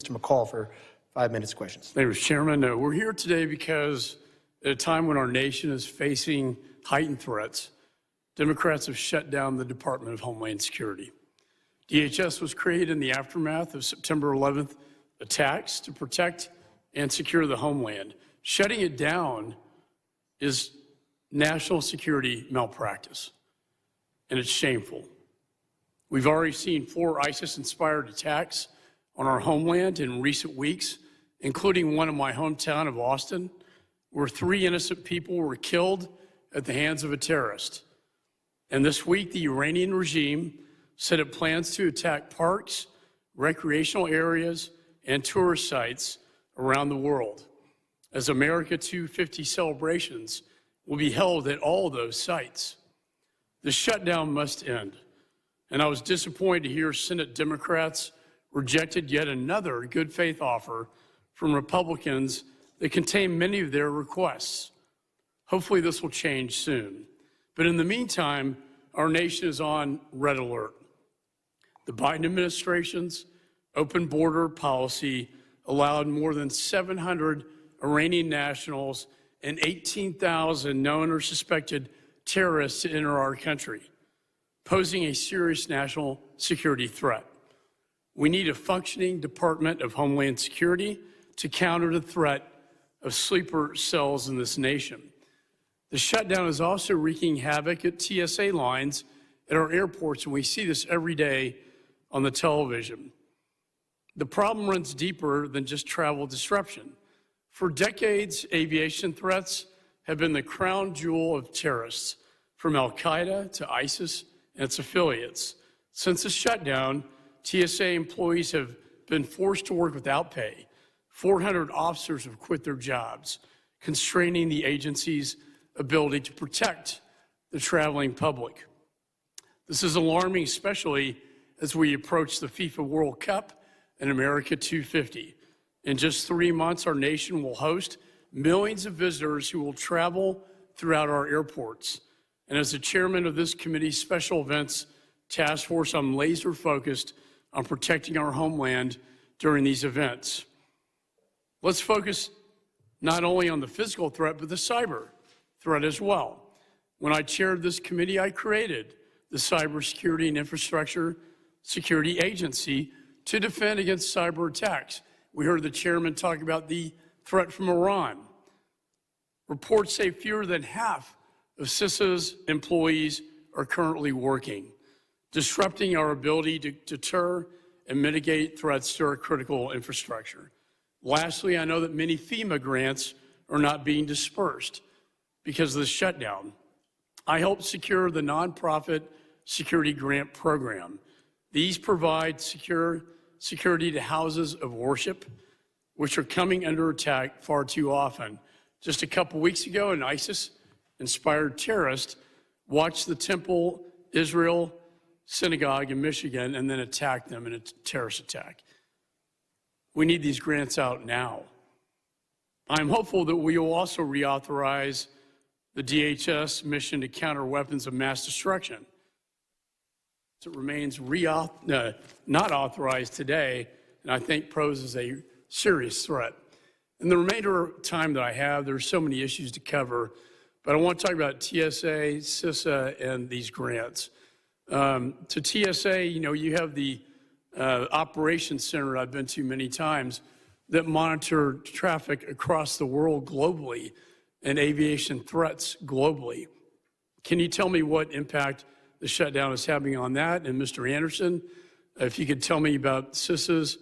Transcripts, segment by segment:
Mr. McCaul for 5 minutes questions. Thank you, Mr. Chairman. We're here today because at a time when our nation is facing heightened threats, Democrats have shut down the Department of Homeland Security. DHS was created in the aftermath of September 11th attacks to protect and secure the homeland. Shutting it down is national security malpractice, and it's shameful. We've already seen 4 ISIS-inspired attacks on our homeland in recent weeks, including one in my hometown of Austin, where 3 innocent people were killed at the hands of a terrorist. And this week, the Iranian regime said it plans to attack parks, recreational areas, and tourist sites around the world, as America 250 celebrations will be held at all those sites. The shutdown must end, and I was disappointed to hear Senate Democrats rejected yet another good faith offer from Republicans that contained many of their requests. Hopefully this will change soon. But in the meantime, our nation is on red alert. The Biden administration's open border policy allowed more than 700 Iranian nationals and 18,000 known or suspected terrorists to enter our country, posing a serious national security threat. We need a functioning Department of Homeland Security to counter the threat of sleeper cells in this nation. The shutdown is also wreaking havoc at TSA lines at our airports, and we see this every day on the television. The problem runs deeper than just travel disruption. For decades, aviation threats have been the crown jewel of terrorists, from al-Qaeda to ISIS and its affiliates. Since the shutdown, TSA employees have been forced to work without pay. 400 officers have quit their jobs, constraining the agency's ability to protect the traveling public. This is alarming, especially as we approach the FIFA World Cup and America 250. In just 3 months, our nation will host millions of visitors who will travel throughout our airports. And as the chairman of this committee's special events task force, I'm laser focused on protecting our homeland during these events. Let's focus not only on the physical threat, but the cyber threat as well. When I chaired this committee, I created the Cybersecurity and Infrastructure Security Agency to defend against cyber attacks. We heard the chairman talk about the threat from Iran. Reports say fewer than half of CISA's employees are currently working, disrupting our ability to deter and mitigate threats to our critical infrastructure. Lastly, I know that many FEMA grants are not being dispersed because of the shutdown. I helped secure the nonprofit security grant program. These provide security to houses of worship, which are coming under attack far too often. Just a couple weeks ago, an ISIS-inspired terrorist watched the Temple Israel synagogue in Michigan and then attacked them in a terrorist attack. We need these grants out now. I'm hopeful that we will also reauthorize the DHS mission to counter weapons of mass destruction. It remains not authorized today, and I think poses a serious threat. In the remainder of time that I have, there are so many issues to cover, but I want to talk about TSA, CISA, and these grants. To TSA, you have the operations center I've been to many times that monitor traffic across the world globally and aviation threats globally. Can you tell me what impact the shutdown is having on that? And Mr. Anderson, if you could tell me about CISA's,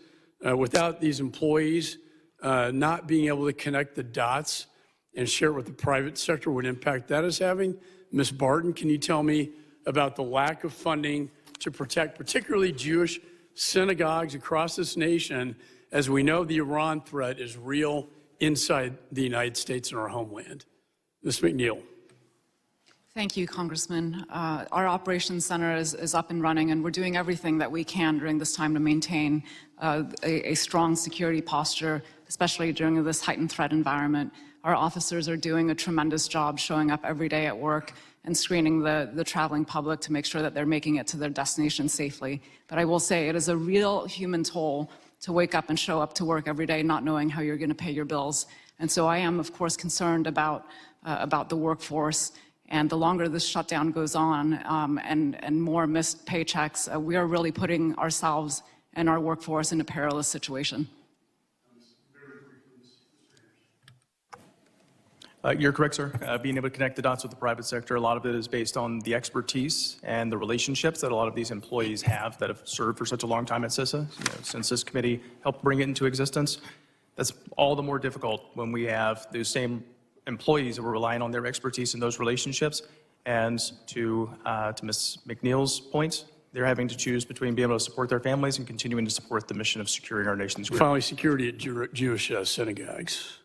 without these employees not being able to connect the dots and share it with the private sector, what impact that is having. Ms. Barton, can you tell me about the lack of funding to protect particularly Jewish synagogues across this nation, as we know the Iran threat is real inside the United States and our homeland? Ms. McNeil. Thank you, Congressman. Our operations center is up and running, and we're doing everything that we can during this time to maintain a strong security posture, especially during this heightened threat environment. Our officers are doing a tremendous job showing up every day at work and screening the traveling public to make sure that they're making it to their destination safely. But I will say it is a real human toll to wake up and show up to work every day not knowing how you're going to pay your bills. And so I am, of course, concerned about the workforce. And the longer this shutdown goes on and more missed paychecks, we are really putting ourselves and our workforce in a perilous situation. You're correct, sir. Being able to connect the dots with the private sector, a lot of it is based on the expertise and the relationships that a lot of these employees have that have served for such a long time at CISA. Since this committee helped bring it into existence, that's all the more difficult when we have those same employees that were relying on their expertise in those relationships. And to Ms. McNeil's point, they're having to choose between being able to support their families and continuing to support the mission of securing our nation's grid. Finally, security at Jewish synagogues.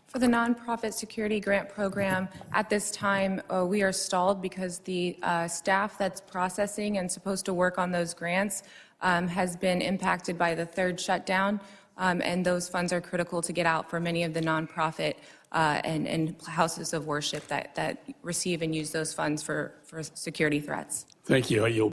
For the nonprofit security grant program, at this time, we are stalled because the staff that's processing and supposed to work on those grants has been impacted by the third shutdown, and those funds are critical to get out for many of the nonprofit and houses of worship that receive and use those funds for security threats. Thank you. I yield.